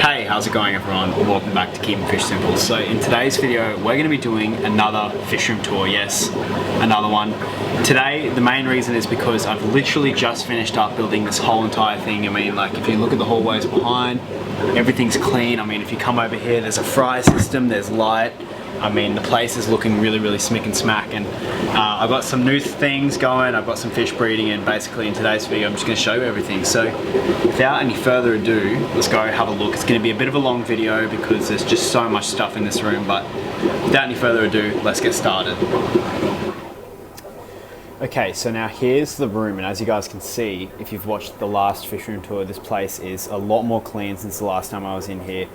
Hey, how's it going everyone? Welcome back to Keeping Fish Simple. So in today's video, we're going to be doing another fish room tour. Yes, another one. Today, the main reason is because I've literally just finished up building this whole entire thing. I mean, like, if you look at the hallways behind, everything's clean. I mean, if you come over here, there's a fry system, there's light. I mean, the place is looking really smick and smack, and I've got some new things going. I've got some fish breeding, and basically in today's video I'm just going to show you everything. So without any further ado, let's go have a look. It's going to be a bit of a long video because there's just so much stuff in this room, but without any further ado, let's get started. Okay, so now here's the room, and as you guys can see, if you've watched the last fish room tour, this place is a lot more clean since the last time I was in here.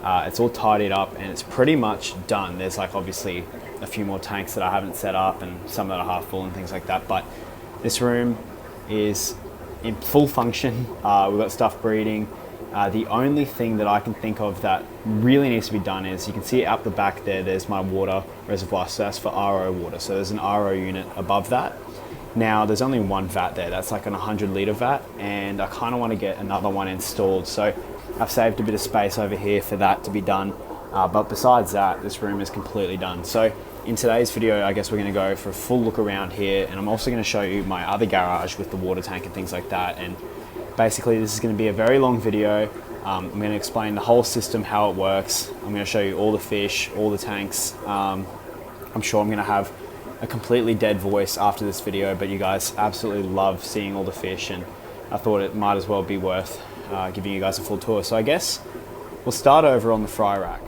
It's all tidied up and it's pretty much done. There's like obviously a few more tanks that I haven't set up and some that are half full and things like that, but this room is in full function. We've got stuff breeding. The only thing that I can think of that really needs to be done is, you can see out the back there, there's my water reservoir, so that's for RO water. So there's an RO unit above that. Now there's only one vat there, that's like an 100 litre vat, and I kind of want to get another one installed. So I've saved a bit of space over here for that to be done, but besides that, this room is completely done. So in today's video, I guess we're going to go for a full look around here, and I'm also going to show you my other garage with the water tank and things like that. And basically this is going to be a very long video. I'm going to explain the whole system, how it works. I'm going to show you all the fish, all the tanks. I'm sure I'm going to have a completely dead voice after this video, but you guys absolutely love seeing all the fish, and I thought it might as well be worth giving you guys a full tour. So I guess we'll start over on the fry rack.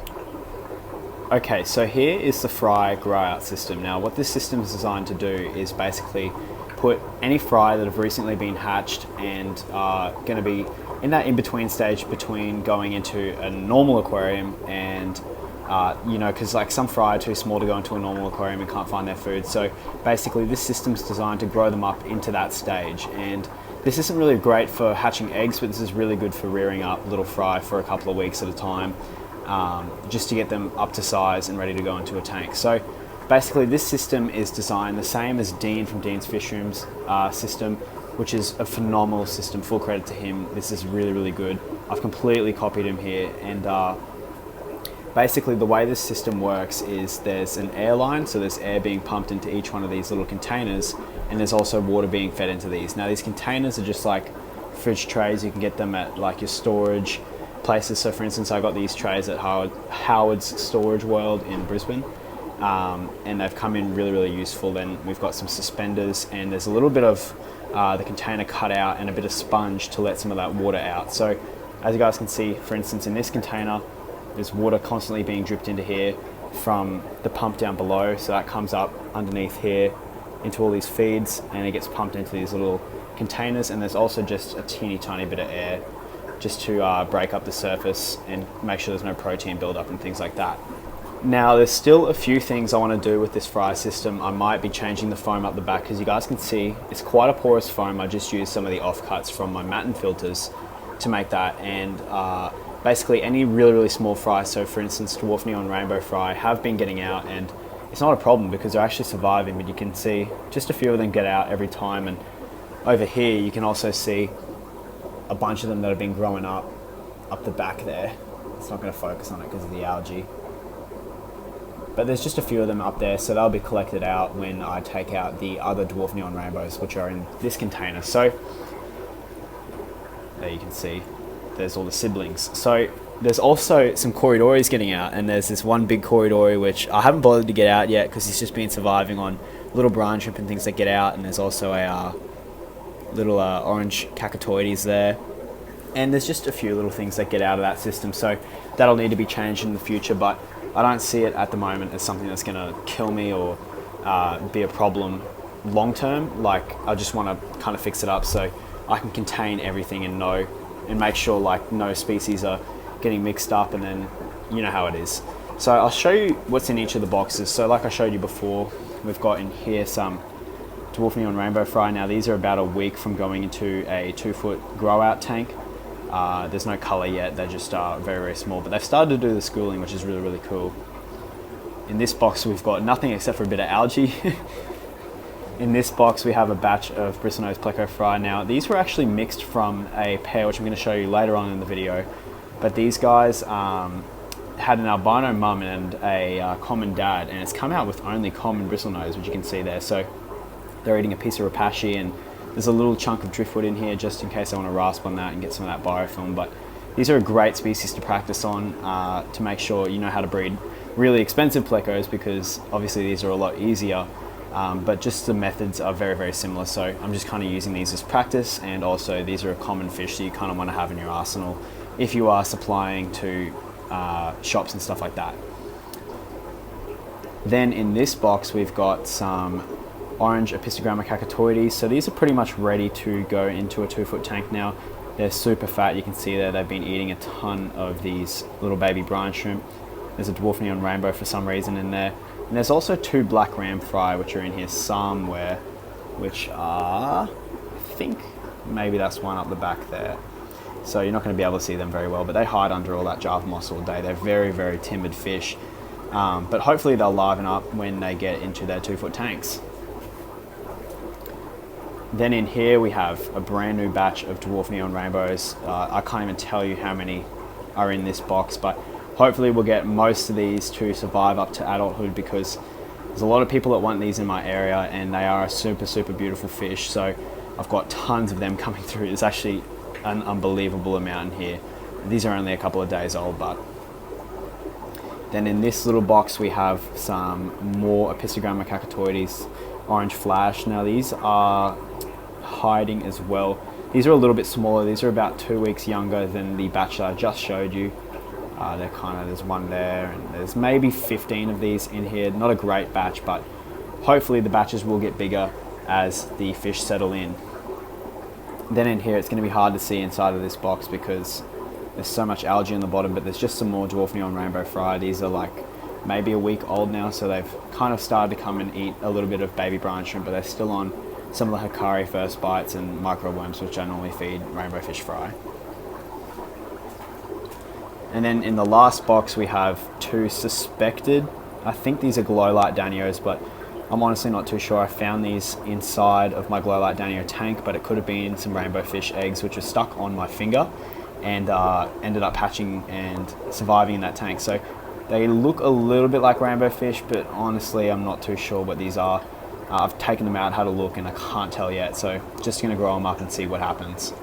Okay, so here is the fry grow out system. Now what this system is designed to do is basically put any fry that have recently been hatched and are going to be in that in-between stage between going into a normal aquarium and you know, because like some fry are too small to go into a normal aquarium and can't find their food. So basically this system is designed to grow them up into that stage, and this isn't really great for hatching eggs, but this is really good for rearing up little fry for a couple of weeks at a time, just to get them up to size and ready to go into a tank. So basically this system is designed the same as Dean from Dean's Fish Rooms system, which is a phenomenal system. Full credit to him. This is really good. I've completely copied him here, and basically the way this system works is there's an air line, so there's air being pumped into each one of these little containers, and there's also water being fed into these. Now these containers are just like fridge trays. You can get them at like your storage places. So for instance, I got these trays at Howard's Storage World in Brisbane, and they've come in really useful. Then we've got some suspenders, and there's a little bit of the container cut out and a bit of sponge to let some of that water out. So as you guys can see, for instance, in this container, there's water constantly being dripped into here from the pump down below, so that comes up underneath here into all these feeds, and it gets pumped into these little containers. And there's also just a teeny tiny bit of air just to break up the surface and make sure there's no protein buildup and things like that. Now there's still a few things I want to do with this fry system. I might be changing the foam up the back, because you guys can see it's quite a porous foam. I just used some of the offcuts from my Matten filters to make that, and basically any really small fry, so for instance Dwarf Neon Rainbow Fry, have been getting out, and it's not a problem because they're actually surviving. But you can see just a few of them get out every time, and over here you can also see a bunch of them that have been growing up the back there. It's not going to focus on it because of the algae, but there's just a few of them up there, so they'll be collected out when I take out the other Dwarf Neon Rainbows, which are in this container. So there you can see there's all the siblings. So there's also some Corydoras getting out, and there's this one big Corydoras which I haven't bothered to get out yet because he's just been surviving on little brine shrimp and things that get out. And there's also a little orange Cacatuoides there, and there's just a few little things that get out of that system, so that'll need to be changed in the future. But I don't see it at the moment as something that's going to kill me or be a problem long term. Like, I just want to kind of fix it up so I can contain everything and make sure like no species are getting mixed up, and then you know how it is. So I'll show you what's in each of the boxes. So like I showed you before, we've got in here some Dwarf Neon Rainbow Fry. Now these are about a week from going into a 2-foot grow out tank. There's no colour yet, they're just very small, but they've started to do the schooling, which is really cool. In this box we've got nothing except for a bit of algae. In this box we have a batch of Bristlenose Pleco fry. Now these were actually mixed from a pair which I'm going to show you later on in the video But these guys had an albino mum and a common dad, and it's come out with only common bristlenose, which you can see there. So they're eating a piece of rapashi, and there's a little chunk of driftwood in here just in case I want to rasp on that and get some of that biofilm. But these are a great species to practice on to make sure you know how to breed really expensive plecos, because obviously these are a lot easier, but just the methods are very, very similar. So I'm just kind of using these as practice, and also these are a common fish that you kind of want to have in your arsenal if you are supplying to shops and stuff like that. Then in this box we've got some orange Apistogramma Cacatuoides. So these are pretty much ready to go into a 2-foot tank now. They're super fat. You can see there they've been eating a ton of these little baby brine shrimp. There's a dwarf neon rainbow for some reason in there. And there's also 2 black ram fry which are in here somewhere, which are, I think maybe that's one up the back there. So you're not going to be able to see them very well, but they hide under all that Java moss all day. They're very, very timid fish. But hopefully they'll liven up when they get into their 2-foot tanks. Then in here we have a brand new batch of dwarf neon rainbows. I can't even tell you how many are in this box, but hopefully we'll get most of these to survive up to adulthood, because there's a lot of people that want these in my area, and they are a super, super beautiful fish. So I've got tons of them coming through. There's actually an unbelievable amount in here. These are only a couple of days old, but then in this little box we have some more Apistogramma Cacatuoides orange flash. Now these are hiding as well. These are a little bit smaller. These are about 2 weeks younger than the batch that I just showed you. They're kind of, there's one there, and there's maybe 15 of these in here. Not a great batch, but hopefully the batches will get bigger as the fish settle in. Then in here it's going to be hard to see inside of this box because there's so much algae on the bottom, but there's just some more dwarf neon rainbow fry. These are like maybe a week old now, so they've kind of started to come and eat a little bit of baby brine shrimp, but they're still on some of the Hatchery first bites and microworms, which I normally feed Rainbowfish fry. And then in the last box we have 2 suspected, I think these are Glowlight Danios, but I'm honestly not too sure. I found these inside of my Glowlight Danio tank, but it could have been some Rainbowfish eggs which were stuck on my finger and ended up hatching and surviving in that tank. So they look a little bit like Rainbowfish, but honestly I'm not too sure what these are. I've taken them out, had a look, and I can't tell yet, so just going to grow them up and see what happens.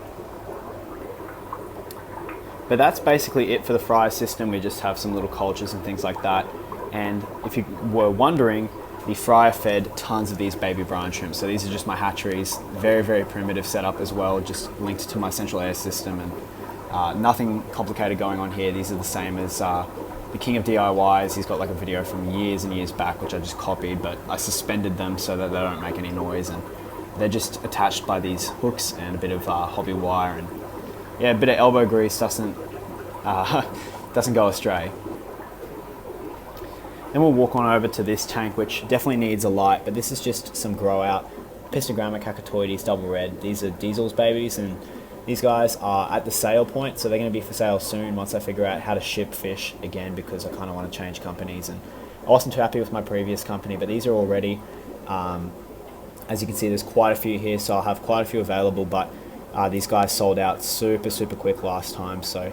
But that's basically it for the fry system. We just have some little cultures and things like that. And if you were wondering, the fryer fed tons of these baby brine shrimp. So these are just my hatcheries. Very, very primitive setup as well, just linked to my central air system, and nothing complicated going on here. These are the same as the king of DIYs. He's got like a video from years and years back, which I just copied, but I suspended them so that they don't make any noise, and they're just attached by these hooks and a bit of hobby wire, and yeah, a bit of elbow grease doesn't go astray. Then we'll walk on over to this tank, which definitely needs a light, but this is just some grow out Apistogramma Cacatuoides double red. These are Diesel's babies, and these guys are at the sale point, so they're going to be for sale soon once I figure out how to ship fish again, because I kind of want to change companies, and I wasn't too happy with my previous company, but these are all ready. As you can see, there's quite a few here, so I'll have quite a few available, but these guys sold out super, super quick last time, so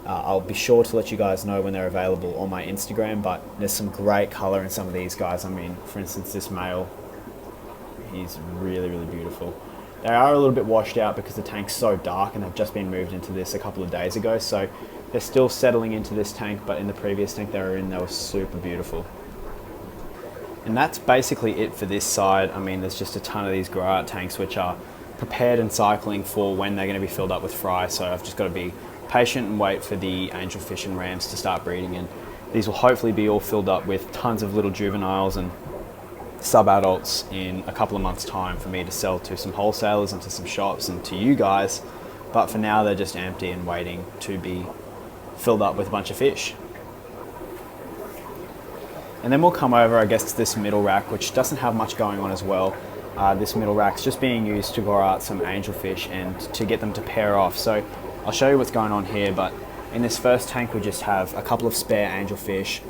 I'll be sure to let you guys know when they're available on my Instagram. But there's some great colour in some of these guys. I mean, for instance, this male, he's really, really beautiful. They are a little bit washed out because the tank's so dark, and they've just been moved into this a couple of days ago, so they're still settling into this tank, but in the previous tank they were in, they were super beautiful. And that's basically it for this side. I mean, there's just a ton of these grow out tanks which are prepared and cycling for when they're going to be filled up with fry, so I've just got to be patient and wait for the angelfish and rams to start breeding, and these will hopefully be all filled up with tons of little juveniles and sub-adults in a couple of months' time for me to sell to some wholesalers and to some shops and to you guys. But for now they're just empty and waiting to be filled up with a bunch of fish. And then we'll come over, I guess, to this middle rack, which doesn't have much going on as well. This middle rack's just being used to grow out some angelfish and to get them to pair off. So I'll show you what's going on here, but in this first tank we just have a couple of spare angelfish.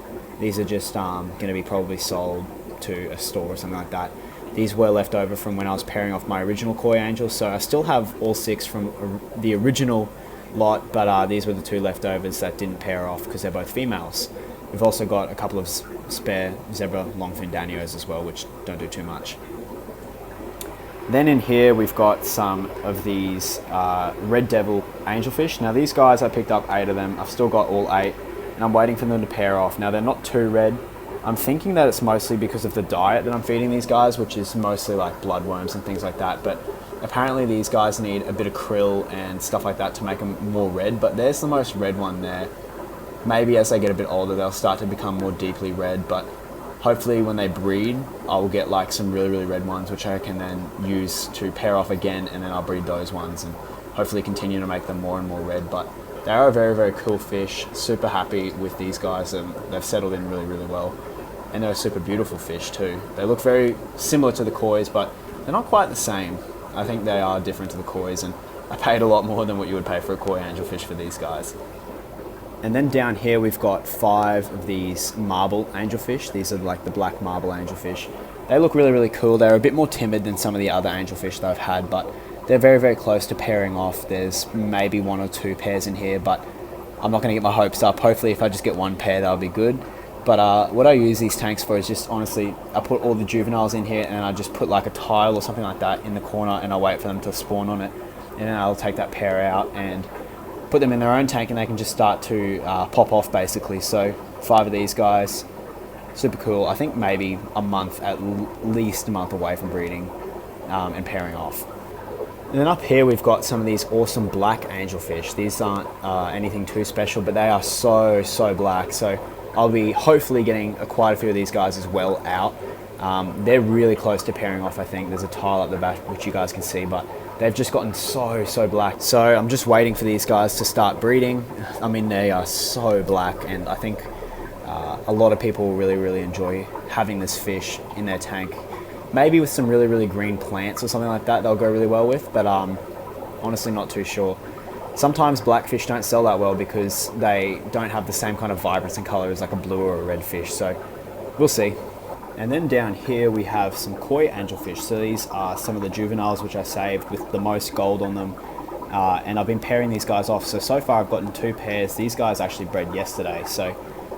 These are just going to be probably sold to a store or something like that. These were left over from when I was pairing off my original koi angels, so I still have all 6 from the original lot, but these were the two leftovers that didn't pair off because they're both females. We've also got a couple of spare zebra longfin Danios as well, which don't do too much. Then in here we've got some of these red devil angelfish. Now these guys, I picked up 8 of them. I've still got all 8 and I'm waiting for them to pair off. Now they're not too red. I'm thinking that it's mostly because of the diet that I'm feeding these guys, which is mostly like bloodworms and things like that. But apparently these guys need a bit of krill and stuff like that to make them more red. But there's the most red one there. Maybe as they get a bit older, they'll start to become more deeply red. But hopefully when they breed, I will get like some really, really red ones, which I can then use to pair off again. And then I'll breed those ones and hopefully continue to make them more and more red. But they are a very, very cool fish. Super happy with these guys, and they've settled in really, really well. And they're a super beautiful fish too. They look very similar to the kois, but they're not quite the same. I think they are different to the kois, and I paid a lot more than what you would pay for a koi angelfish for these guys. And then down here we've got 5 of these marble angelfish. These are like the black marble angelfish. They look really, really cool. They're a bit more timid than some of the other angelfish that I've had, but they're very, very close to pairing off. There's maybe 1 or 2 pairs in here, but I'm not going to get my hopes up. Hopefully if I just get 1 pair, that'll be good. But what I use these tanks for is just honestly, I put all the juveniles in here and I just put like a tile or something like that in the corner and I wait for them to spawn on it. And then I'll take that pair out and put them in their own tank and they can just start to pop off basically. So 5 of these guys, super cool. I think maybe a month, at least a month away from breeding and pairing off. And then up here we've got some of these awesome black angelfish. These aren't anything too special, but they are so, so black. So I'll be hopefully getting quite a few of these guys as well out. They're really close to pairing off, I think. There's a tile at the back which you guys can see, but they've just gotten so, so black. So I'm just waiting for these guys to start breeding. I mean, they are so black, and I think a lot of people will really, really enjoy having this fish in their tank. Maybe with some really, really green plants or something like that, they'll go really well with, but honestly not too sure. Sometimes blackfish don't sell that well because they don't have the same kind of vibrance and colour as like a blue or a red fish, so we'll see. And then down here we have some koi angelfish. So these are some of the juveniles which I saved with the most gold on them, and I've been pairing these guys off. So far I've gotten 2 pairs. These guys actually bred yesterday, so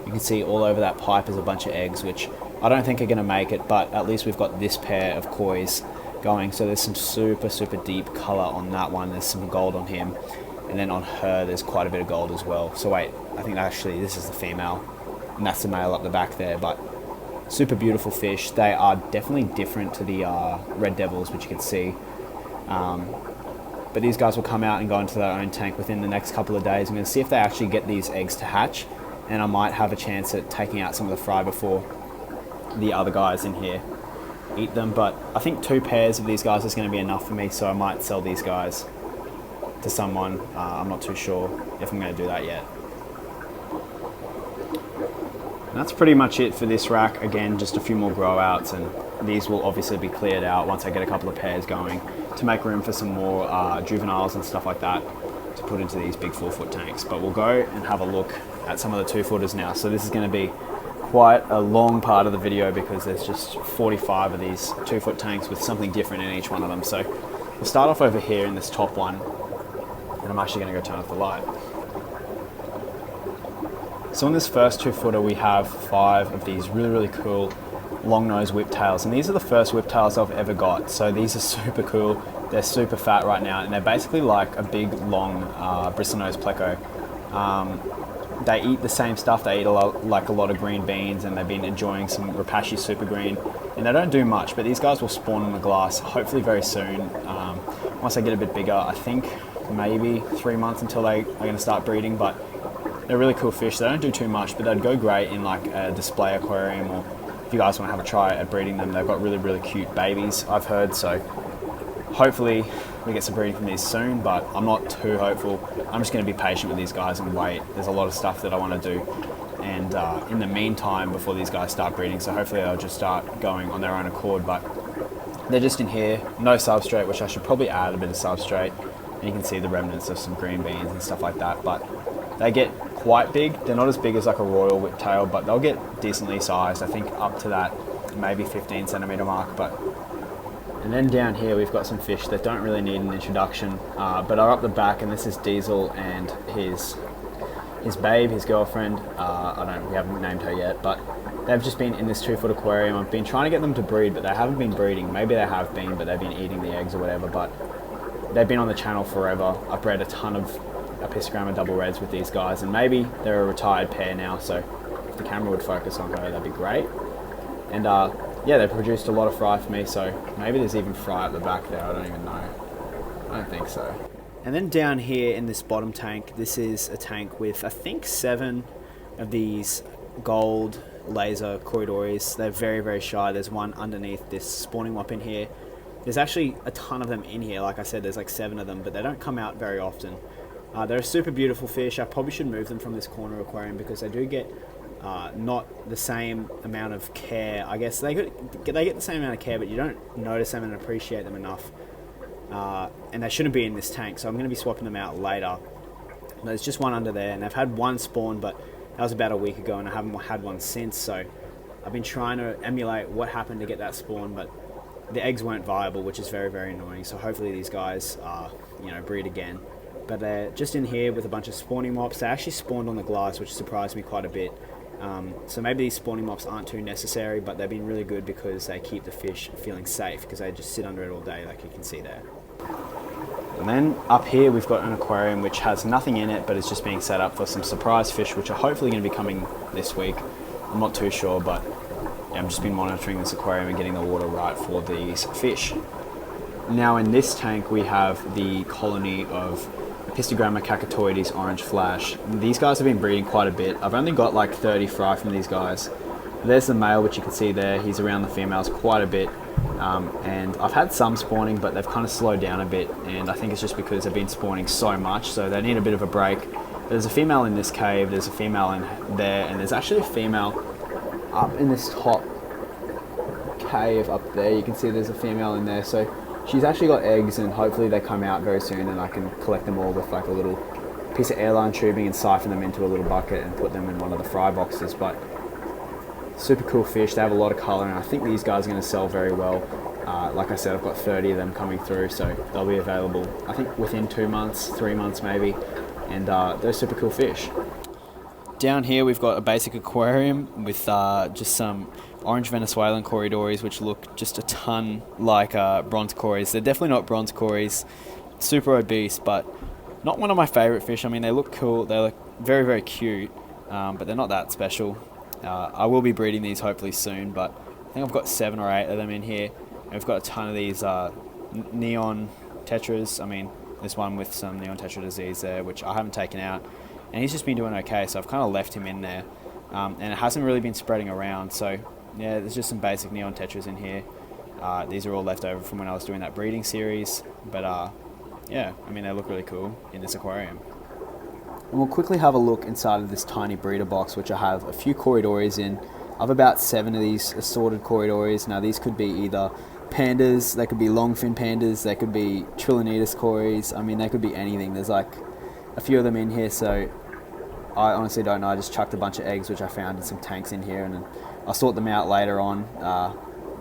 you can see all over that pipe is a bunch of eggs, which I don't think are going to make it, but at least we've got this pair of kois going. So there's some super, super deep colour on that one. There's some gold on him. And then on her, there's quite a bit of gold as well. So wait, I think actually this is the female, and that's the male up the back there. But super beautiful fish. They are definitely different to the red devils, which you can see. But these guys will come out and go into their own tank within the next couple of days. I'm going to see if they actually get these eggs to hatch, and I might have a chance at taking out some of the fry before the other guys in here eat them. But I think 2 pairs of these guys is going to be enough for me, so I might sell these guys to someone. I'm not too sure if I'm going to do that yet. And that's pretty much it for this rack. Again, just a few more grow outs, and these will obviously be cleared out once I get a couple of pairs going to make room for some more juveniles and stuff like that to put into these big 4-foot tanks. But we'll go and have a look at some of the 2-footers now. So this is going to be quite a long part of the video because there's just 45 of these 2-foot tanks with something different in each one of them. So we'll start off over here in this top one, and I'm actually going to go turn off the light. So in this first 2-footer we have 5 of these really, really cool Longnose whiptails, and these are the first whiptails I've ever got. So these are super cool. They're super fat right now, and they're basically like a big long Bristlenose Pleco. They eat the same stuff. They eat a lot of green beans, and they've been enjoying some Rapashi super green, and they don't do much, but these guys will spawn in the glass hopefully very soon. Once they get a bit bigger, I think maybe 3 months until they are going to start breeding, but they're really cool fish. They don't do too much, but they'd go great in like a display aquarium, or if you guys want to have a try at breeding them. They've got really, really cute babies, I've heard, so hopefully we get some breeding from these soon, but I'm not too hopeful. I'm just going to be patient with these guys and wait. There's a lot of stuff that I want to do, and in the meantime, before these guys start breeding, so hopefully they'll just start going on their own accord. But they're just in here, no substrate, which I should probably add a bit of substrate, and you can see the remnants of some green beans and stuff like that. But they get quite big. They're not as big as like a royal whiptail, but they'll get decently sized. I think up to that maybe 15 centimeter mark, but And then down here we've got some fish that don't really need an introduction, but are up the back, and this is Diesel and his babe, his girlfriend. We haven't named her yet, but they've just been in this 2-foot aquarium. I've been trying to get them to breed, but they haven't been breeding. Maybe they have been, but they've been eating the eggs or whatever, but they've been on the channel forever. I've bred a ton of Apistogramma double reds with these guys, and maybe they're a retired pair now, so if the camera would focus on her, that'd be great. And yeah, they produced a lot of fry for me, so maybe there's even fry at the back there, I don't even know. I don't think so. And then down here in this bottom tank, this is a tank with I think 7 of these gold laser Corydoras. They're very, very shy. There's one underneath this spawning mop in here. There's actually a ton of them in here. Like I said, there's like 7 of them, but they don't come out very often. They're a super beautiful fish. I probably should move them from this corner aquarium because they do get not the same amount of care. I guess they get the same amount of care, but you don't notice them and appreciate them enough. And they shouldn't be in this tank, so I'm going to be swapping them out later. There's just one under there, and they've had one spawn, but that was about a week ago, and I haven't had one since, so I've been trying to emulate what happened to get that spawn, but the eggs weren't viable, which is very, very annoying. So hopefully these guys breed again. But they're just in here with a bunch of spawning mops. They actually spawned on the glass, which surprised me quite a bit. So maybe these spawning mops aren't too necessary, but they've been really good because they keep the fish feeling safe, because they just sit under it all day, like you can see there. And then up here we've got an aquarium which has nothing in it, but it's just being set up for some surprise fish, which are hopefully going to be coming this week. I'm not too sure, but yeah, I've just been monitoring this aquarium and getting the water right for these fish. Now in this tank we have the colony of Apistogramma Cacatuoides orange flash. These guys have been breeding quite a bit. I've only got like 30 fry from these guys. There's the male, which you can see there. He's around the females quite a bit. And I've had some spawning, but they've kind of slowed down a bit, and I think it's just because they've been spawning so much, so they need a bit of a break. There's a female in this cave, there's a female in there, and there's actually a female up in this top cave up there. You can see there's a female in there, so she's actually got eggs, and hopefully they come out very soon and I can collect them all with like a little piece of airline tubing and siphon them into a little bucket and put them in one of the fry boxes. But super cool fish, they have a lot of colour, and I think these guys are going to sell very well. Like I said, I've got 30 of them coming through, so they'll be available I think within 2 months, 3 months maybe, and they're super cool fish. Down here we've got a basic aquarium with just some orange Venezuelan Corydoras, which look just a ton like bronze cories. They're definitely not bronze cories, super obese, but not one of my favourite fish. I mean, they look cool, they look very, very cute, but they're not that special. I will be breeding these hopefully soon, but I think I've got 7 or 8 of them in here. And we've got a ton of these neon tetras. I mean, there's one with some neon tetra disease there, which I haven't taken out. And he's just been doing okay, so I've kind of left him in there. And it hasn't really been spreading around, so yeah, there's just some basic neon tetras in here. These are all left over from when I was doing that breeding series. But yeah, I mean, they look really cool in this aquarium. And we'll quickly have a look inside of this tiny breeder box, which I have a few Corydoras in. I have about 7 of these assorted Corydoras. Now these could be either pandas, they could be Longfin pandas, they could be Trilineatus Corydoras. I mean, they could be anything. There's like a few of them in here, so I honestly don't know. I just chucked a bunch of eggs which I found in some tanks in here, and then I'll sort them out later on.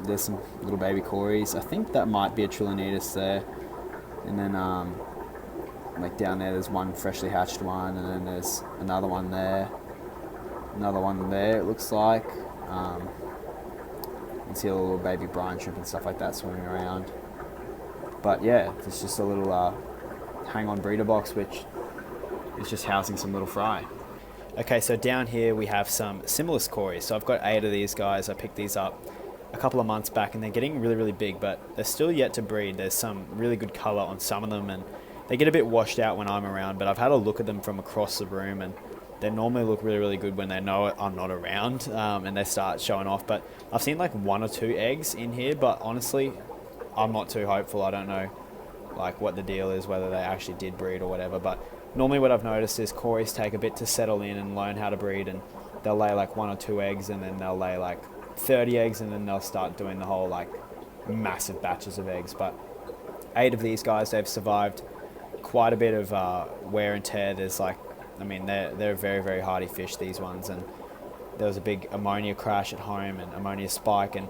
There's some little baby Corydoras. I think that might be a Trilineatus there. And then like down there there's one freshly hatched one, and then there's another one there. Another one there, it looks like. You can see a little baby brine shrimp and stuff like that swimming around. But yeah, it's just a little hang-on breeder box, which is just housing some little fry. Okay, so down here we have some Similis Corydoras. So I've got 8 of these guys. I picked these up a couple of months back, and they're getting really, really big, but they're still yet to breed. There's some really good colour on some of them, and they get a bit washed out when I'm around, but I've had a look at them from across the room, and they normally look really, really good when they know I'm not around, and they start showing off. But I've seen like 1 or 2 eggs in here, but honestly, I'm not too hopeful. I don't know like what the deal is, whether they actually did breed or whatever. But normally what I've noticed is Corydoras take a bit to settle in and learn how to breed, and they'll lay like 1 or 2 eggs, and then they'll lay like 30 eggs, and then they'll start doing the whole like massive batches of eggs. But 8 of these guys, they've survived quite a bit of wear and tear. There's like, I mean, they're very, very hardy fish, these ones, and there was a big ammonia crash at home and ammonia spike, and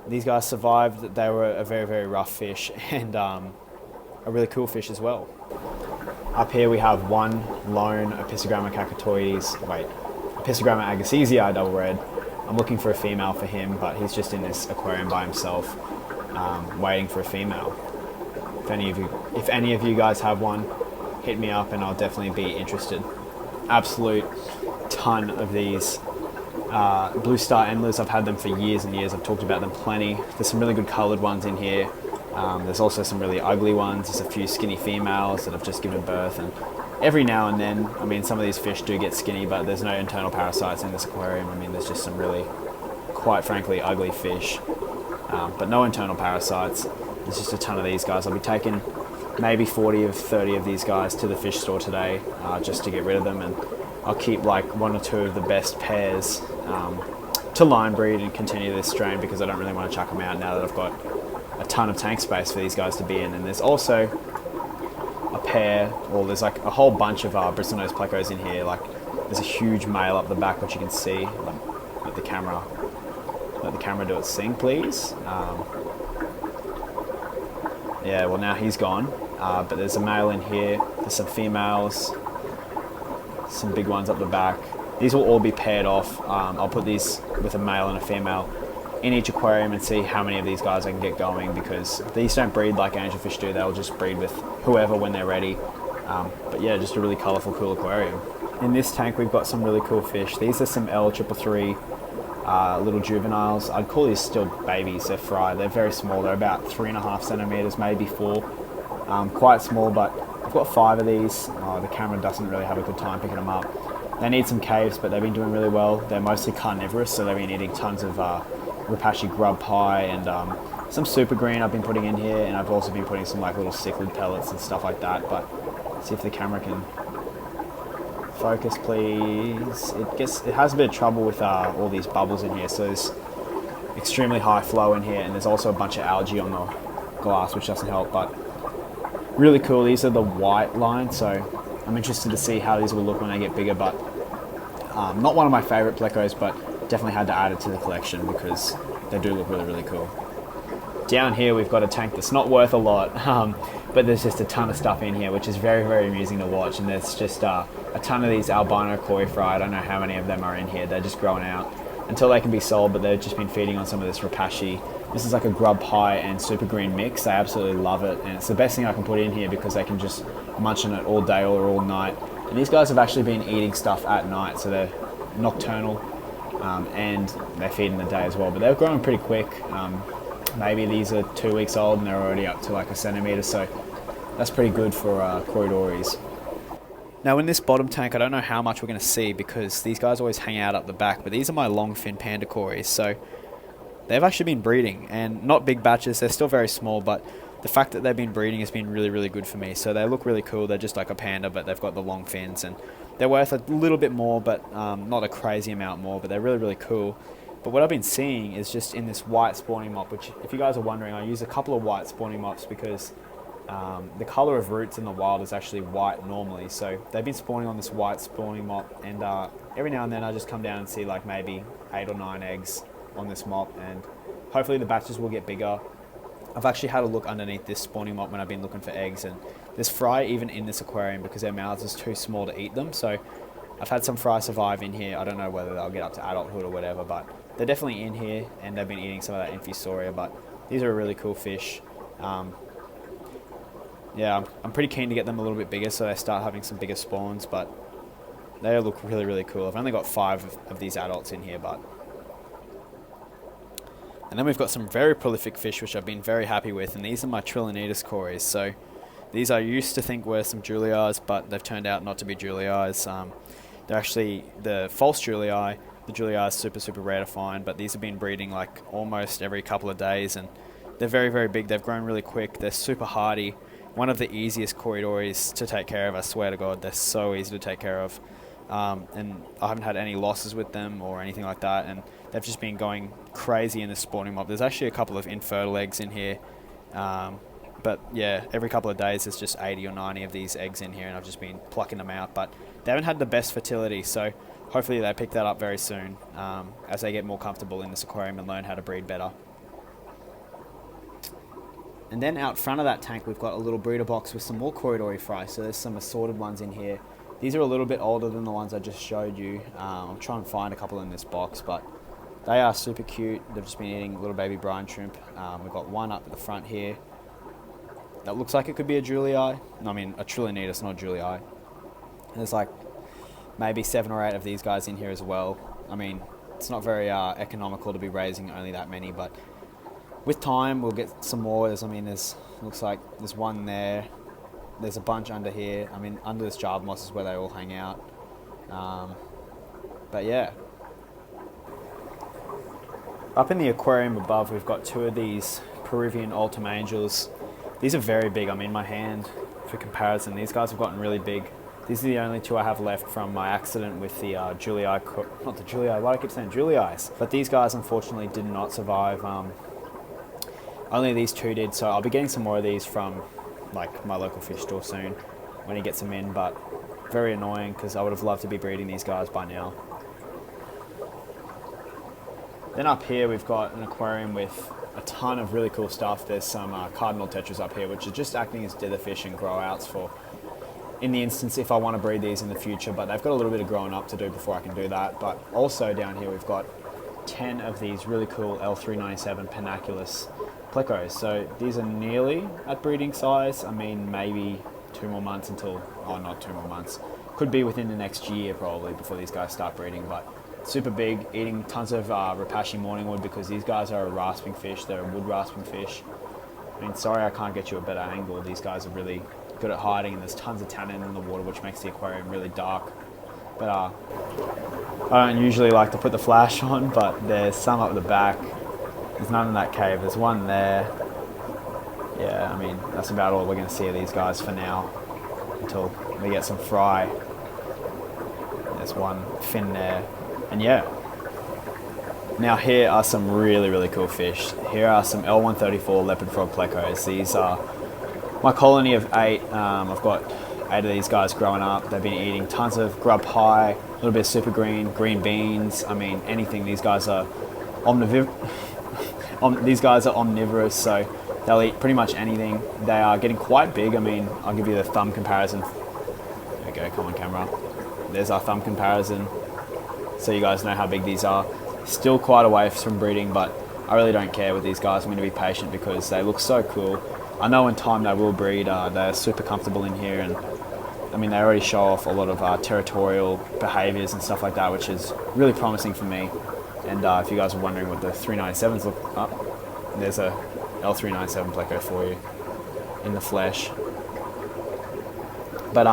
these guys survived. They were a very, very rough fish and a really cool fish as well. Up here we have one lone Apistogramma Agassizi double red. I'm looking for a female for him, but he's just in this aquarium by himself, waiting for a female. If any of you guys have one, hit me up and I'll definitely be interested. Absolute ton of these blue star Endlers. I've had them for years and years. I've talked about them plenty. There's some really good coloured ones in here. There's also some really ugly ones. There's a few skinny females that have just given birth, and every now and then, I mean, some of these fish do get skinny, but there's no internal parasites in this aquarium. I mean, there's just some really, quite frankly, ugly fish, but no internal parasites. There's just a ton of these guys. I'll be taking maybe 40 or 30 of these guys to the fish store today, just to get rid of them, and I'll keep like one or two of the best pairs to line breed and continue this strain, because I don't really want to chuck them out now that I've got a ton of tank space for these guys to be in. And there's also a pair, or there's like a whole bunch of Bristlenose Plecos in here. Like there's a huge male up the back, which you can see. Let the camera do its thing, please. Yeah, well now he's gone, but there's a male in here. There's some females, some big ones up the back. These will all be paired off. I'll put these with a male and a female in each aquarium and see how many of these guys I can get going, because these don't breed like angelfish do. They'll just breed with whoever when they're ready. But yeah, just a really colourful, cool aquarium. In this tank we've got some really cool fish. These are some L333 little juveniles. I'd call these still babies. They're fry. They're very small. They're about 3.5 centimetres, maybe 4. Quite small, but I've got 5 of these. The camera doesn't really have a good time picking them up. They need some caves, but they've been doing really well. They're mostly carnivorous, so they've been eating tons of Rapashi grub pie and some super green I've been putting in here, and I've also been putting some like little cichlid pellets and stuff like that. But see if the camera can focus, please. It has a bit of trouble with all these bubbles in here, so there's extremely high flow in here, and there's also a bunch of algae on the glass, which doesn't help. But really cool. These are the white line, so I'm interested to see how these will look when they get bigger. But not one of my favourite Plecos, but definitely had to add it to the collection because they do look really, really cool. Down here we've got a tank that's not worth a lot, but there's just a ton of stuff in here, which is very, very amusing to watch. And there's just a ton of these Albino Corydoras Fry. I don't know how many of them are in here. They're just growing out until they can be sold, but they've just been feeding on some of this Rapashi. This is like a grub pie and super green mix. I absolutely love it, and it's the best thing I can put in here because they can just munch on it all day or all night. And these guys have actually been eating stuff at night, so they're nocturnal, and they feed in the day as well. But they're growing pretty quick. Maybe these are 2 weeks old and they're already up to like a centimetre, so that's pretty good for Corydoras. Now in this bottom tank, I don't know how much we're going to see because these guys always hang out up the back, but these are my Longfin Panda Corydoras, so they've actually been breeding, and not big batches. They're still very small, but the fact that they've been breeding has been really, really good for me. So they look really cool. They're just like a panda, but they've got the long fins, and they're worth a little bit more, but not a crazy amount more, but they're really, really cool. But what I've been seeing is just in this white spawning mop, which if you guys are wondering, I use a couple of white spawning mops because the colour of roots in the wild is actually white normally. So they've been spawning on this white spawning mop, and every now and then I just come down and see like maybe 8 or 9 eggs on this mop, and hopefully the batches will get bigger. I've actually had a look underneath this spawning mop when I've been looking for eggs, and there's fry even in this aquarium because their mouths is too small to eat them. So I've had some fry survive in here. I don't know whether they'll get up to adulthood or whatever, but they're definitely in here, and they've been eating some of that Infusoria. But these are a really cool fish. Yeah, I'm pretty keen to get them a little bit bigger so they start having some bigger spawns, but they look really, really cool. I've only got 5 of these adults in here, but... And then we've got some very prolific fish, which I've been very happy with, and these are my Trilineatus Corydoras. So these I used to think were some Julias, but they've turned out not to be Julias. They're actually the false Julii. The Julia is super, super rare to find, but these have been breeding like almost every couple of days, and they're very, very big. They've grown really quick. They're super hardy. One of the easiest Corydoras to take care of, I swear to God. They're so easy to take care of. And I haven't had any losses with them or anything like that, and they've just been going crazy in the spawning mob. There's actually a couple of infertile eggs in here, but yeah, every couple of days there's just 80 or 90 of these eggs in here, and I've just been plucking them out. But they haven't had the best fertility, so hopefully they pick that up very soon as they get more comfortable in this aquarium and learn how to breed better. And then out front of that tank, we've got a little breeder box with some more Corydoras Fry. So there's some assorted ones in here. These are a little bit older than the ones I just showed you. I'll try and find a couple in this box, but they are super cute. They've just been eating little baby brine shrimp. We've got one up at the front here. That looks like it could be a Julii. No, I mean a Trilineatus, not a Julii. And there's like maybe 7 or 8 of these guys in here as well. I mean, it's not very economical to be raising only that many, but with time we'll get some more. Looks like there's one there. There's a bunch under here. I mean, under this Java moss is where they all hang out. But yeah. Up in the aquarium above, we've got 2 of these Peruvian Altum angels. These are very big. I mean, my hand, for comparison, these guys have gotten really big. These are the only 2 I have left from my accident with the Julii, not the Julii, why do I keep saying Juliis? But these guys unfortunately did not survive. Only these 2 did, so I'll be getting some more of these from like my local fish store soon when he gets them in, but very annoying because I would have loved to be breeding these guys by now. Then up here we've got an aquarium with a ton of really cool stuff. There's some cardinal tetras up here, which are just acting as dither fish and grow outs for, in the instance if I want to breed these in the future, but they've got a little bit of growing up to do before I can do that. But also down here we've got 10 of these really cool L333 Plecos. So these are nearly at breeding size. I mean, maybe 2 more months until, oh, not 2 more months. Could be within the next year probably before these guys start breeding, but super big, eating tons of Rapashi morningwood because these guys are a rasping fish. They're a wood rasping fish. I mean, sorry I can't get you a better angle. These guys are really good at hiding, and there's tons of tannin in the water, which makes the aquarium really dark. But I don't usually like to put the flash on, but there's some up the back. There's none in that cave. There's one there. Yeah, I mean, that's about all we're going to see of these guys for now until we get some fry. There's one fin there. And yeah. Now here are some really, really cool fish. Here are some L134 Leopard frog Plecos. These are my colony of 8. I've got 8 of these guys growing up. They've been eating tons of grub pie, a little bit of super green beans. I mean, anything. These guys are omnivorous, so they'll eat pretty much anything. They are getting quite big. I mean, I'll give you the thumb comparison. There we go, come on camera. There's our thumb comparison, so you guys know how big these are. Still quite a way from breeding, but I really don't care with these guys. I'm going to be patient because they look so cool. I know in time they will breed. They're super comfortable in here, and I mean, they already show off a lot of territorial behaviours and stuff like that, which is really promising for me. And if you guys are wondering what the 397s look up, there's a L397 Pleco for you in the flesh. But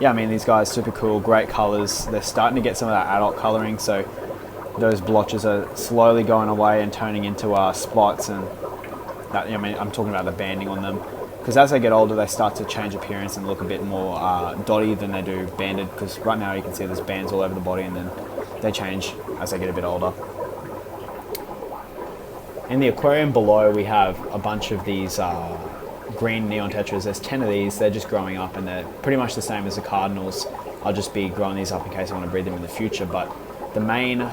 yeah, I mean, these guys super cool, great colours. They're starting to get some of that adult colouring, so those blotches are slowly going away and turning into spots, and that, I mean, I'm talking about the banding on them, because as they get older they start to change appearance and look a bit more dotty than they do banded, because right now you can see there's bands all over the body, and then they change as they get a bit older. In the aquarium below we have a bunch of these green neon tetras. There's 10 of these. They're just growing up and they're pretty much the same as the cardinals. I'll just be growing these up in case I want to breed them in the future, but the main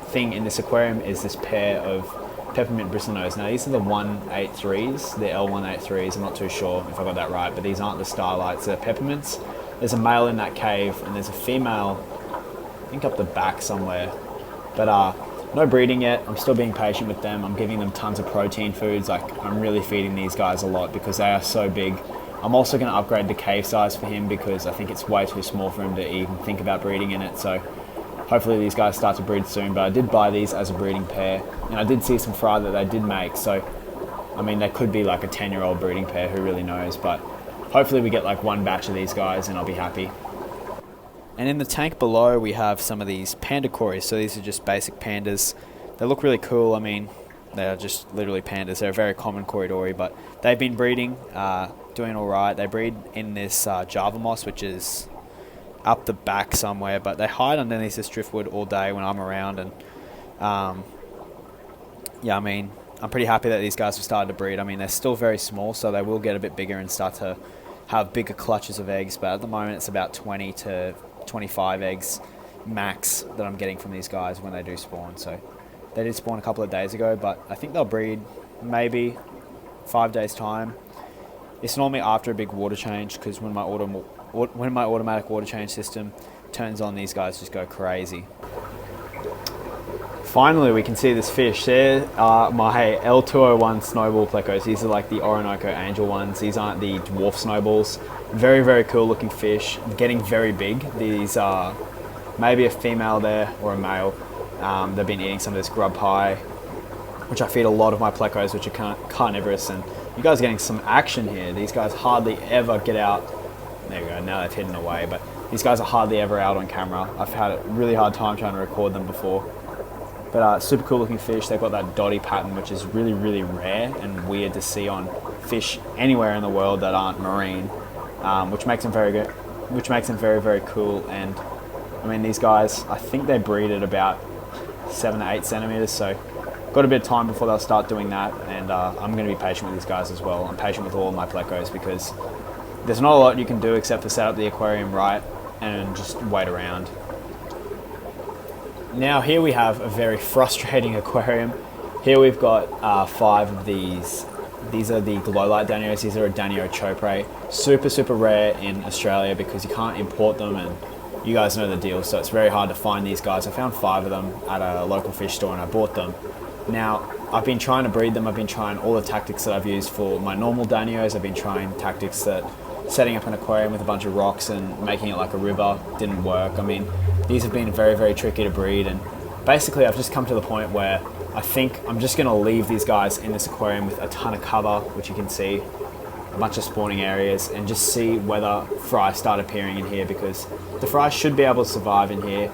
thing in this aquarium is this pair of Peppermint Bristlenose. Now these are the 183s, the L183s. I'm not too sure if I got that right, but these aren't the Starlights, they're Peppermints. There's a male in that cave and there's a female, I think up the back somewhere, but no breeding yet. I'm still being patient with them. I'm giving them tons of protein foods. Like, I'm really feeding these guys a lot because they are so big. I'm also going to upgrade the cave size for him because I think it's way too small for him to even think about breeding in it. So hopefully these guys start to breed soon, but I did buy these as a breeding pair, and I did see some fry that they did make, so I mean, they could be like a 10-year-old breeding pair, who really knows, but hopefully we get like one batch of these guys and I'll be happy. And in the tank below we have some of these Panda Corydoras. So these are just basic pandas. They look really cool. I mean, they're just literally pandas. They're a very common Corydoras, but they've been breeding, doing all right. They breed in this Java moss, which is up the back somewhere, but they hide underneath this driftwood all day when I'm around. And yeah, I mean, I'm pretty happy that these guys have started to breed. I mean, they're still very small, so they will get a bit bigger and start to have bigger clutches of eggs, but at the moment it's about 20 to 25 eggs max that I'm getting from these guys when they do spawn. So they did spawn a couple of days ago, but I think they'll breed maybe 5 days time. It's normally after a big water change, because when my automatic water change system turns on, these guys just go crazy. Finally, we can see this fish. There are my L201 snowball plecos. These are like the Orinoco angel ones. These aren't the dwarf snowballs. Very, very cool looking fish. Getting very big. These are maybe a female there or a male. They've been eating some of this grub pie, which I feed a lot of my plecos, which are carnivorous. And you guys are getting some action here. These guys hardly ever get out. There we go, now they've hidden away. But these guys are hardly ever out on camera. I've had a really hard time trying to record them before. But super cool looking fish. They've got that dotty pattern, which is really, really rare and weird to see on fish anywhere in the world that aren't marine, which makes them very good. Which makes them very, very cool. And I mean, these guys, I think they breed at about 7 to 8 centimeters. So got a bit of time before they'll start doing that. And I'm going to be patient with these guys as well. I'm patient with all of my plecos because there's not a lot you can do except for set up the aquarium right and just wait around. Now here we have a very frustrating aquarium. Here we've got 5 of these. These are the Glowlight Danios. These are a Danio Choprae. Super, super rare in Australia because you can't import them, and you guys know the deal, so it's very hard to find these guys. I found 5 of them at a local fish store and I bought them. Now, I've been trying to breed them. I've been trying all the tactics that I've used for my normal Danios. I've been trying tactics that setting up an aquarium with a bunch of rocks and making it like a river didn't work. I mean, these have been very, very tricky to breed, and basically I've just come to the point where I think I'm just going to leave these guys in this aquarium with a ton of cover, which you can see, a bunch of spawning areas, and just see whether fry start appearing in here, because the fry should be able to survive in here.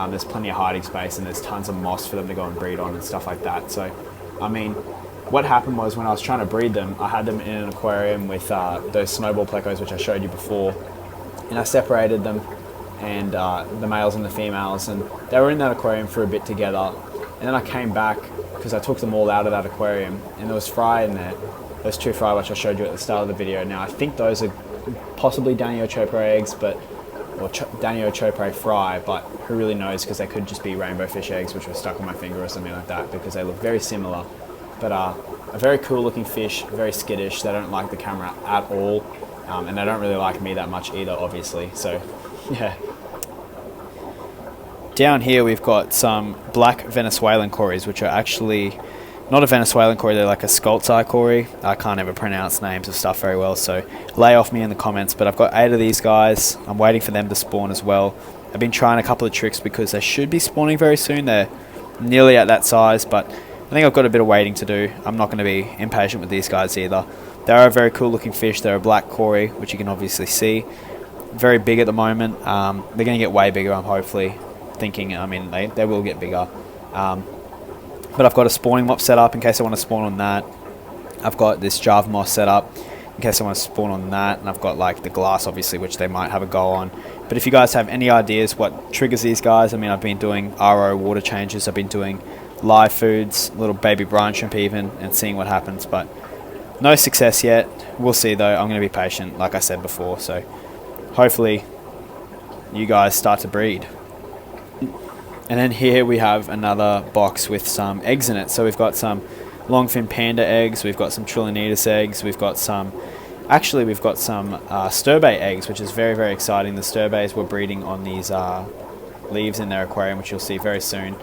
There's plenty of hiding space and there's tons of moss for them to go and breed on and stuff like that. So, I mean, what happened was when I was trying to breed them, I had them in an aquarium with those snowball plecos, which I showed you before, and I separated them, and the males and the females, and they were in that aquarium for a bit together. And then I came back because I took them all out of that aquarium, and there was fry in there. Those 2 fry which I showed you at the start of the video. Now I think those are possibly Danio Choprae eggs, or Danio Choprae Fry, but who really knows, because they could just be Rainbowfish eggs which were stuck on my finger or something like that, because they look very similar. But a very cool looking fish, very skittish. They don't like the camera at all, and they don't really like me that much either, obviously. So yeah. Down here we've got some black Venezuelan Corys, which are actually not a Venezuelan Cory, they're like a Sculpti Cory. I can't ever pronounce names of stuff very well, so lay off me in the comments. But I've got 8 of these guys. I'm waiting for them to spawn as well. I've been trying a couple of tricks because they should be spawning very soon. They're nearly at that size, but I think I've got a bit of waiting to do. I'm not going to be impatient with these guys either. They are a very cool looking fish. They're a black Cory, which you can obviously see. Very big at the moment. They're going to get way bigger, I'm hopefully thinking. I mean, they will get bigger. But I've got a spawning mop set up in case I want to spawn on that. I've got this Java moss set up in case I want to spawn on that. And I've got like the glass, obviously, which they might have a go on. But if you guys have any ideas what triggers these guys, I mean, I've been doing RO water changes. I've been doing live foods, little baby brine shrimp even, and seeing what happens. But no success yet. We'll see though. I'm going to be patient, like I said before. So hopefully you guys start to breed. And then here we have another box with some eggs in it. So we've got some Longfin Panda eggs, we've got some Trilineatus eggs, we've got some Sterbai eggs, which is very, very exciting. The Sterbays were breeding on these leaves in their aquarium, which you'll see very soon.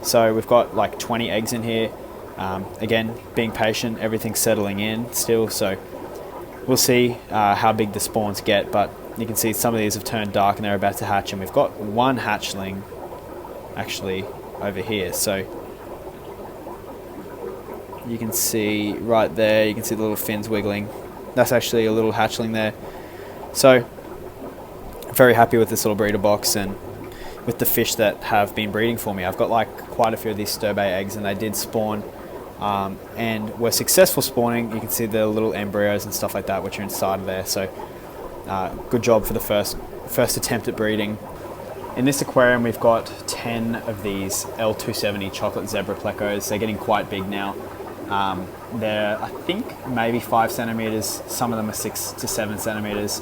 So we've got like 20 eggs in here. Again, being patient, everything's settling in still. So we'll see how big the spawns get, but you can see some of these have turned dark and they're about to hatch, and we've got one hatchling actually over here. So you can see right there, you can see the little fins wiggling. That's actually a little hatchling there. So very happy with this little breeder box and with the fish that have been breeding for me. I've got like quite a few of these Sterbai eggs, and they did spawn and were successful spawning. You can see the little embryos and stuff like that which are inside of there. So good job for the first attempt at breeding. In this aquarium we've got 10 of these L270 chocolate zebra plecos. They're getting quite big now. They're, I think, maybe 5 centimeters. Some of them are 6 to 7 centimeters.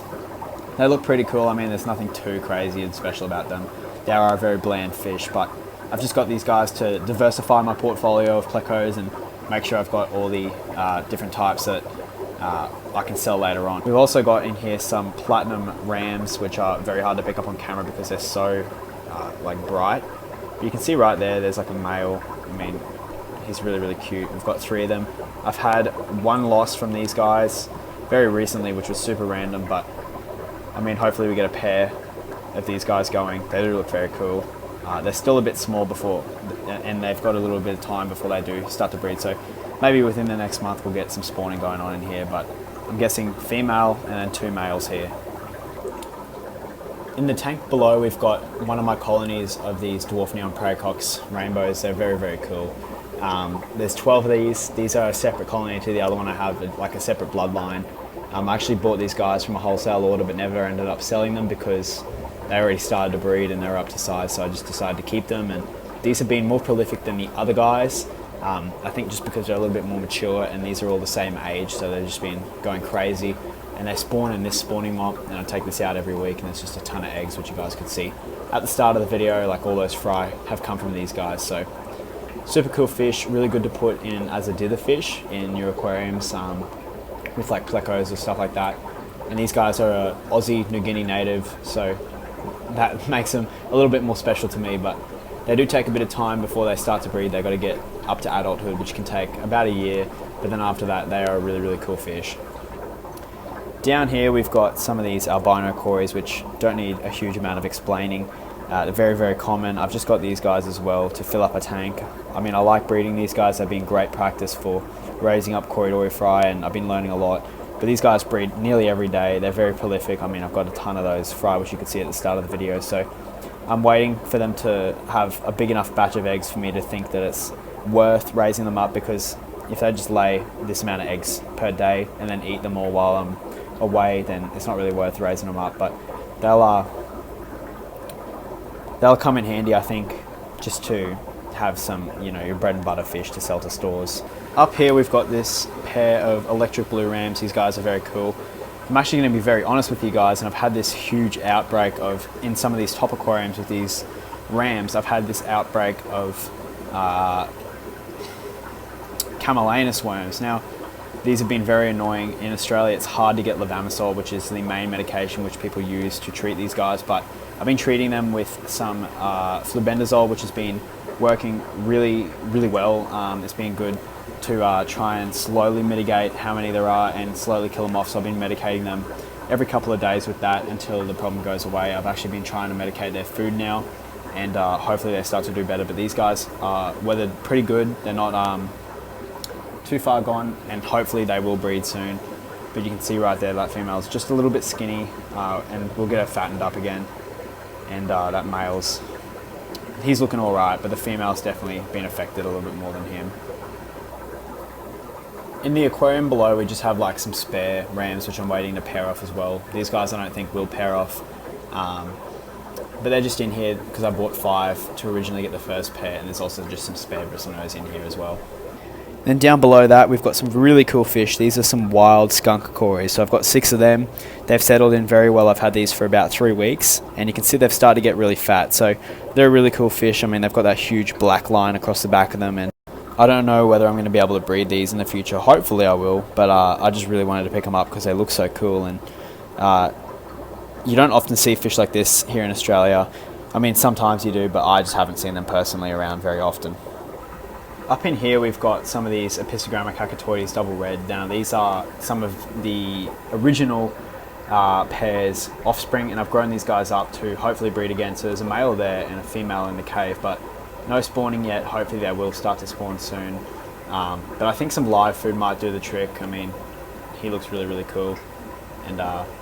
They look pretty cool. I mean, there's nothing too crazy and special about them. They are a very bland fish, but I've just got these guys to diversify my portfolio of plecos and make sure I've got all the different types that I can sell later on. We've also got in here some platinum rams, which are very hard to pick up on camera because they're so like bright. But you can see right there, there's like a male. I mean, he's really, really cute. We've got 3 of them. I've had 1 loss from these guys very recently, which was super random, but I mean, hopefully we get a pair of these guys going. They do look very cool. They're still a bit small before, and they've got a little bit of time before they do start to breed. So maybe within the next month we'll get some spawning going on in here, but I'm guessing female and then 2 males here. In the tank below, we've got one of my colonies of these dwarf neon Praecox rainbows. They're very, very cool. There's 12 of these. These are a separate colony to the other one I have, like a separate bloodline. I actually bought these guys from a wholesale order, but never ended up selling them because they already started to breed and they're up to size, so I just decided to keep them. And these have been more prolific than the other guys. I think just because they're a little bit more mature, and these are all the same age, so they've just been going crazy. And they spawn in this spawning mop, and I take this out every week, and it's just a ton of eggs, which you guys can see at the start of the video. Like, all those fry have come from these guys. So super cool fish, really good to put in as a dither fish in your aquariums with like Plecos or stuff like that. And these guys are a Aussie New Guinea native, so that makes them a little bit more special to me. But they do take a bit of time before they start to breed. They've got to get up to adulthood, which can take about a year, but then after that they are a really, really cool fish. Down here we've got some of these Albino Corydoras, which don't need a huge amount of explaining. They're very, very common. I've just got these guys as well to fill up a tank. I mean, I like breeding these guys. They've been great practice for raising up Corydoras Fry, and I've been learning a lot. But these guys breed nearly every day. They're very prolific. I mean, I've got a ton of those fry, which you could see at the start of the video. So I'm waiting for them to have a big enough batch of eggs for me to think that it's worth raising them up, because if they just lay this amount of eggs per day and then eat them all while I'm away, then it's not really worth raising them up. But they'll come in handy, I think, just to have some, you know, your bread and butter fish to sell to stores. Up here we've got this pair of electric blue rams. These guys are very cool. I'm actually going to be very honest with you guys, and I've had this huge outbreak of, in some of these top aquariums with these rams, I've had this outbreak of Camellianus worms. Now, these have been very annoying. In Australia, it's hard to get levamisole, which is the main medication which people use to treat these guys, but I've been treating them with some flubendazole, which has been working really, really well. It's been good to try and slowly mitigate how many there are and slowly kill them off. So I've been medicating them every couple of days with that until the problem goes away. I've actually been trying to medicate their food now, and hopefully they start to do better. But these guys are weathered pretty good. They're not too far gone, and hopefully they will breed soon. But you can see right there that female's just a little bit skinny, and we'll get her fattened up again. And that male's, he's looking all right, but the female's definitely been affected a little bit more than him. In the aquarium below, we just have like some spare rams, which I'm waiting to pair off as well. These guys I don't think will pair off, but they're just in here because I bought 5 to originally get the first pair, and there's also just some spare Bristlenose in here as well. Then down below that, we've got some really cool fish. These are some wild Skunk Corydoras. So I've got 6 of them. They've settled in very well. I've had these for about 3 weeks, and you can see they've started to get really fat. So they're really cool fish. I mean, they've got that huge black line across the back of them, and I don't know whether I'm going to be able to breed these in the future. Hopefully I will, but I just really wanted to pick them up because they look so cool. And you don't often see fish like this here in Australia. I mean, sometimes you do, but I just haven't seen them personally around very often. Up in here we've got some of these Apistogramma Cacatuoides double red. Now these are some of the original pairs offspring, and I've grown these guys up to hopefully breed again. So there's a male there and a female in the cave, but no spawning yet. Hopefully they will start to spawn soon. But I think some live food might do the trick. I mean, he looks really, really cool, and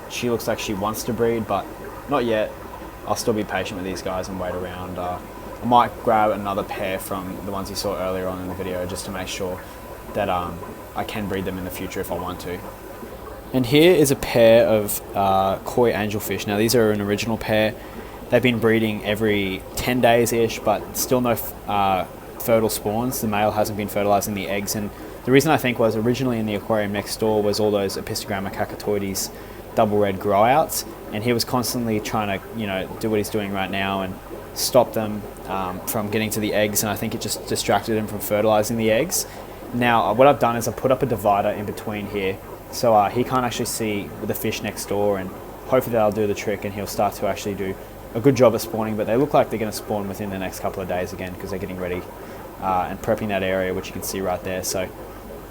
she looks like she wants to breed, but not yet. I'll still be patient with these guys and wait around. I might grab another pair from the ones you saw earlier on in the video, just to make sure that I can breed them in the future if I want to. And here is a pair of Koi angelfish. Now these are an original pair. They've been breeding every 10 days-ish, but still no fertile spawns. The male hasn't been fertilizing the eggs, and the reason I think was originally in the aquarium next door was all those Apistogramma Cacatuoides double red grow-outs, and he was constantly trying to, you know, do what he's doing right now and stop them from getting to the eggs, and I think it just distracted him from fertilizing the eggs. Now what I've done is I've put up a divider in between here, so he can't actually see the fish next door, and hopefully that'll do the trick and he'll start to actually do a good job of spawning. But they look like they're going to spawn within the next couple of days again, because they're getting ready and prepping that area, which you can see right there. So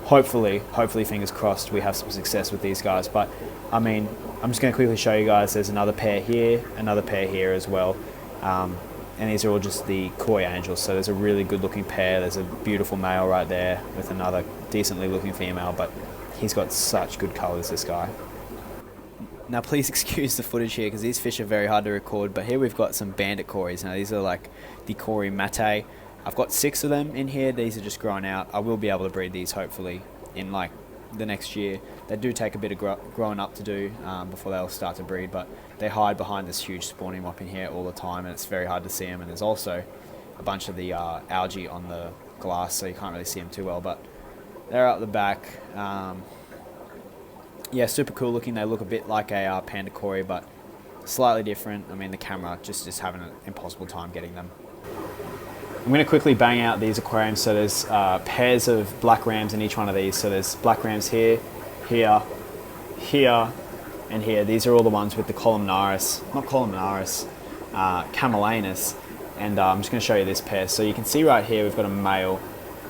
hopefully fingers crossed, we have some success with these guys. But I mean, I'm just going to quickly show you guys, there's another pair here as well, and these are all just the koi angels. So there's a really good looking pair, there's a beautiful male right there with another decently looking female, but he's got such good colours, this guy. Now please excuse the footage here because these fish are very hard to record, but here we've got some bandit cories. Now these are like the Cory mate. I've got 6 of them in here. These are just growing out. I will be able to breed these hopefully in like the next year. They do take a bit of growing up to do before they'll start to breed, but they hide behind this huge spawning mop in here all the time, and it's very hard to see them. And there's also a bunch of the algae on the glass, so you can't really see them too well, but they're out the back. Yeah, super cool looking. They look a bit like a Panda Cory, but slightly different. I mean, the camera just having an impossible time getting them. I'm going to quickly bang out these aquariums. So there's pairs of black rams in each one of these. So there's black rams here, here, here, and here. These are all the ones with the columnaris, not columnaris, camelanus. And I'm just going to show you this pair. So you can see right here we've got a male,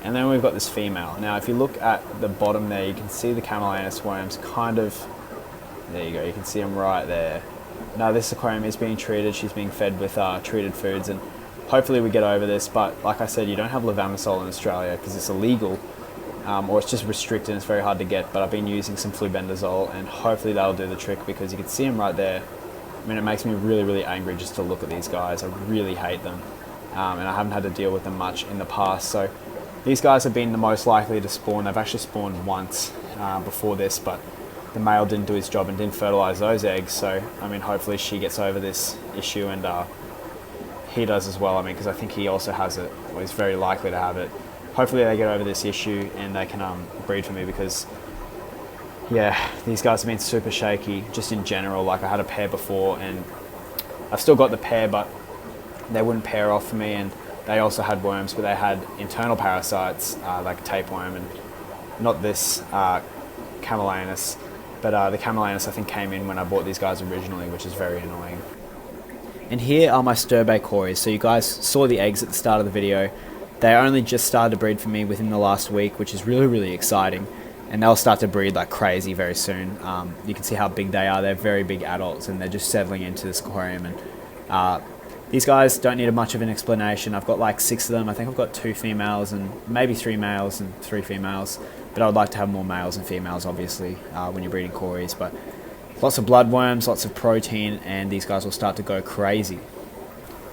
and then we've got this female. Now if you look at the bottom there, you can see the camelanus worms kind of, there you go, you can see them right there. Now this aquarium is being treated, she's being fed with treated foods, and hopefully we get over this. But like I said, you don't have levamisole in Australia because it's illegal, or it's just restricted and it's very hard to get. But I've been using some flubendazole, and hopefully that'll do the trick, because you can see them right there. I mean, it makes me really angry just to look at these guys. I really hate them, and I haven't had to deal with them much in the past. So these guys have been the most likely to spawn. They've actually spawned once before this, but the male didn't do his job and didn't fertilize those eggs. So I mean, hopefully she gets over this issue, and he does as well. I mean, because I think he also has it, or is very likely to have it. Hopefully they get over this issue and they can breed for me, because yeah, these guys have been super shaky just in general. Like I had a pair before, and I've still got the pair, but they wouldn't pair off for me, and they also had worms, but they had internal parasites like tapeworm, and not this camelanus, but the camelanus I think came in when I bought these guys originally, which is very annoying. And here are my Sterbai Corydoras. So you guys saw the eggs at the start of the video. They only just started to breed for me within the last week, which is really exciting. And they'll start to breed like crazy very soon. You can see how big they are. They're very big adults, and they're just settling into this aquarium. And these guys don't need much of an explanation. I've got like 6 of them. I think I've got 2 females and maybe 3 males and 3 females. But I would like to have more males and females, obviously, when you're breeding Cories. But lots of bloodworms, lots of protein, and these guys will start to go crazy.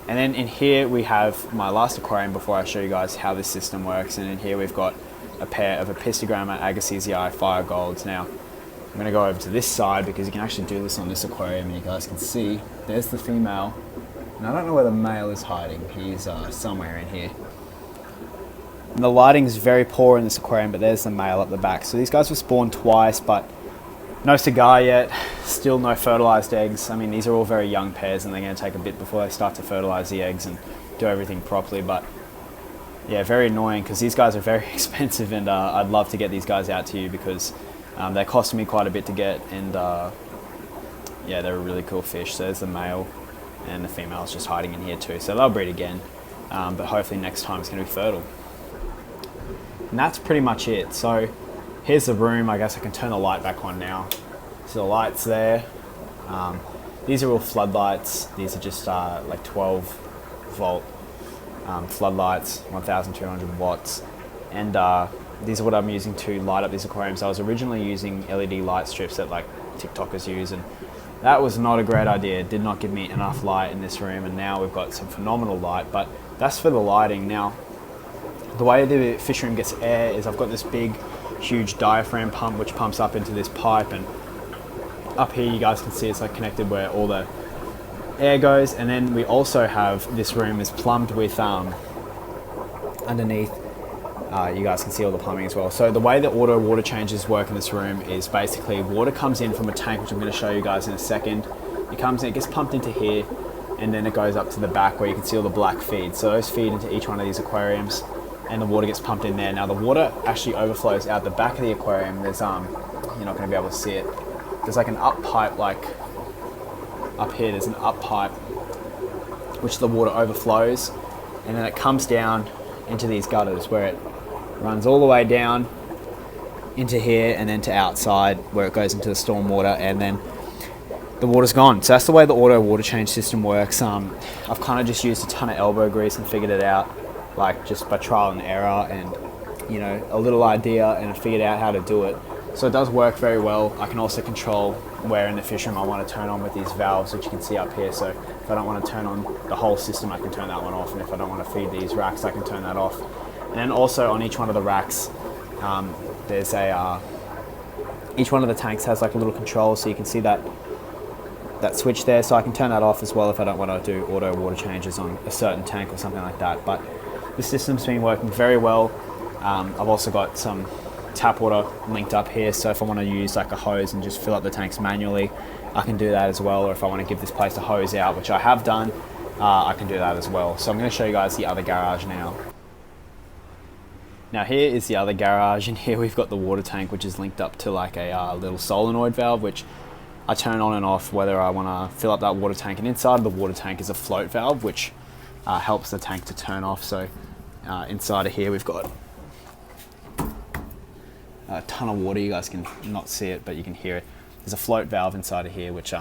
And then in here we have my last aquarium before I show you guys how this system works. And in here we've got a pair of Apistogramma Agassizi fire golds. Now I'm going to go over to this side because you can actually do this on this aquarium, and you guys can see there's the female. And I don't know where the male is hiding. He's somewhere in here. And the lighting is very poor in this aquarium, but there's the male at the back. So these guys were spawned twice, but no cigar yet, still no fertilized eggs. I mean, these are all very young pairs, and they're going to take a bit before they start to fertilize the eggs and do everything properly. But yeah, very annoying, because these guys are very expensive, and I'd love to get these guys out to you, because they cost me quite a bit to get, and yeah, they're a really cool fish. So there's the male, and the female is just hiding in here too. So they'll breed again, but hopefully next time it's going to be fertile. And that's pretty much it. So here's the room. I guess I can turn the light back on now. So the light's there. These are all floodlights. These are just like 12 volt floodlights, 1200 watts. And these are what I'm using to light up these aquariums. I was originally using LED light strips that like TikTokers use, and that was not a great idea. It did not give me enough light in this room, and now we've got some phenomenal light, but that's for the lighting. Now, the way the fish room gets air is I've got this big, huge diaphragm pump which pumps up into this pipe, and up here you guys can see it's like connected where all the air goes. And then we also have, this room is plumbed with underneath, you guys can see all the plumbing as well. So the way the auto water changes work in this room is basically water comes in from a tank, which I'm going to show you guys in a second. It comes in, it gets pumped into here, and then it goes up to the back where you can see all the black feed. So those feed into each one of these aquariums, and the water gets pumped in there. Now the water actually overflows out the back of the aquarium. There's you're not going to be able to see it. There's like an up pipe, like up here. There's an up pipe which the water overflows, and then it comes down into these gutters where it runs all the way down into here and then to outside where it goes into the storm water, and then the water's gone. So that's the way the auto water change system works. I've kind of just used a ton of elbow grease and figured it out, like just by trial and error and, you know, a little idea, and I figured out how to do it. So it does work very well. I can also control where in the fish room I want to turn on with these valves, which you can see up here. So if I don't want to turn on the whole system, I can turn that one off. And if I don't want to feed these racks, I can turn that off. And then also on each one of the racks, there's a, each one of the tanks has like a little control. So you can see that switch there. So I can turn that off as well if I don't want to do auto water changes on a certain tank or something like that. But the system's been working very well. I've also got some tap water linked up here, so if I want to use like a hose and just fill up the tanks manually, I can do that as well. Or if I want to give this place a hose out, which I have done, I can do that as well. So I'm going to show you guys the other garage now. Now here is the other garage, and here we've got the water tank, which is linked up to like a little solenoid valve, which I turn on and off whether I want to fill up that water tank. And inside of the water tank is a float valve, which helps the tank to turn off. So inside of here we've got a ton of water. You guys can not see it, but you can hear it. There's a float valve inside of here which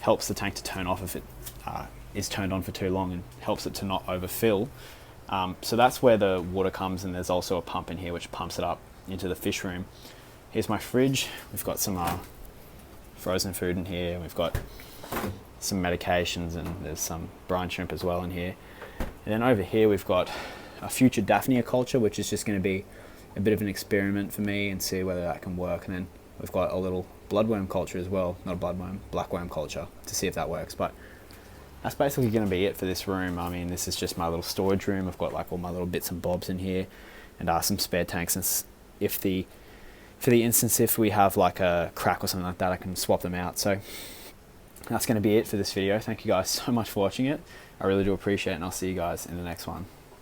helps the tank to turn off if it is turned on for too long, and helps it to not overfill. So that's where the water comes, and there's also a pump in here which pumps it up into the fish room. Here's my fridge. We've got some frozen food in here. We've got some medications, and there's some brine shrimp as well in here. And then over here we've got a future Daphnia culture, which is just going to be a bit of an experiment for me and see whether that can work. And then we've got a little bloodworm culture as well, not a bloodworm, blackworm culture, to see if that works. But that's basically going to be it for this room. I mean, this is just my little storage room. I've got like all my little bits and bobs in here, and some spare tanks. And for the instance if we have like a crack or something like that, I can swap them out. So that's going to be it for this video. Thank you guys so much for watching it. I really do appreciate it, and I'll see you guys in the next one.